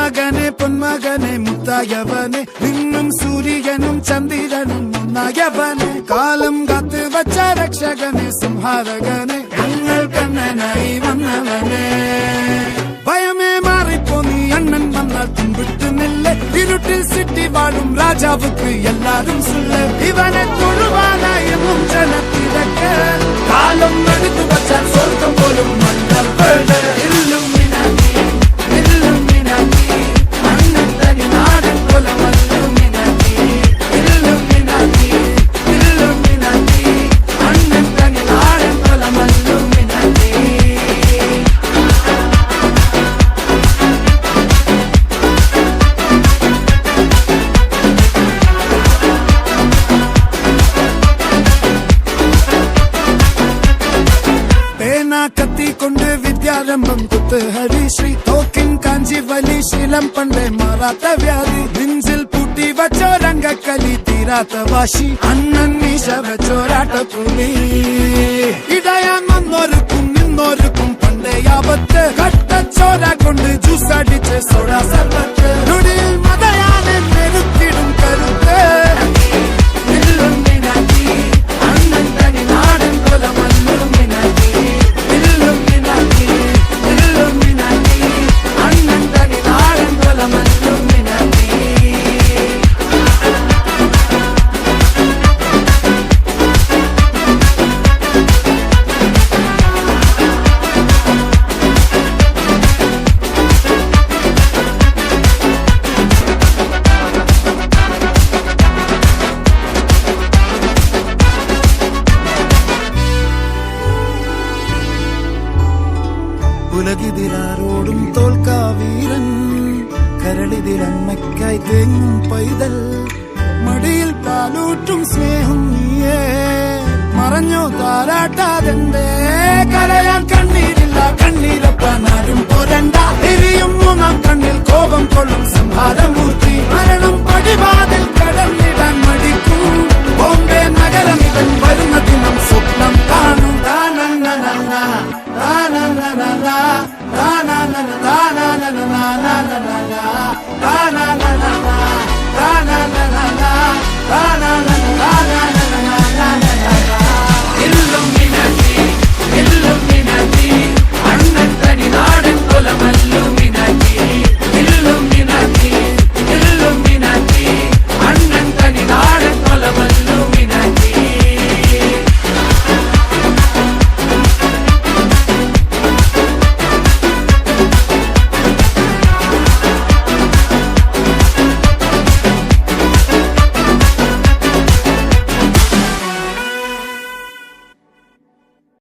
പൊന്മകനെ മുത്തായവനെ നിന്നും സൂര്യനും ചന്ദ്രനും ഒന്നായവനെ കാലം കാത്ത് വച്ച രക്ഷകനെ സംഹാരകനെ ഞങ്ങൾ കണ്ണനായി വന്നവനെ ഭയമേ മാറിപ്പോ നീ അണ്ണൻ വന്നാൽ തുമ്പിട്ടുന്നില്ല ഇരുട്ടിൽ സിറ്റി വാഴും രാജാവുക്ക് എല്ലാരും സുള്ള ഇവനെ തൊഴുവാനായി ജനത്തിരക്ക് കാലം എടുത്തു വച്ചാൽ സ്വർഗം പോലും കത്തിക്കൊണ്ട് വിദ്യാരംഭം കുത്ത് ഹരിശ്രീ തോക്കിൻ കാഞ്ചി വലി ശീലം പണ്ടേ മാറാത്ത വ്യാധി നെഞ്ചിൽ പൂട്ടി വച്ചോരംഗക്കലി തീരാത്ത വാശി അണ്ണൻ മീശ വെച്ചോരാട്ടപ്പുലി ഇടയാൻ വന്നോർക്കും നിന്നോർക്കും പണ്ടേ ആപത്ത് കട്ടച്ചോര കൊണ്ട് ജ്യൂസ് അടിച്ച് സോഡാ സർബത്ത് നൊടിയിൽ മതയാനെ നെരുത്തിടും കരുത്ത് ഉലകിതിരാരോടും തോൽക്കാവീരൻ കരളിതിരമ്മയ്ക്കായി തേങ്ങും പൈതൽ മടിയിൽ പാലൂറ്റും സ്നേഹം നീയേ മറഞ്ഞോ താരാട്ടാതെന്തേ കരയാൻ കണ്ണീരില്ല കണ്ണീരപ്പാനാരും പോരണ്ട എരിയും മൂന്നാം കണ്ണിൽ കോപം കൊള്ളും സംഹാരമൂർത്തി മരണം പടിവാതിൽ കടന്നിടാൻ മടിക്കും ബോംബെ നഗരം ഇവൻ വരുന്ന ദിനം സ്വപ്നം കാണും na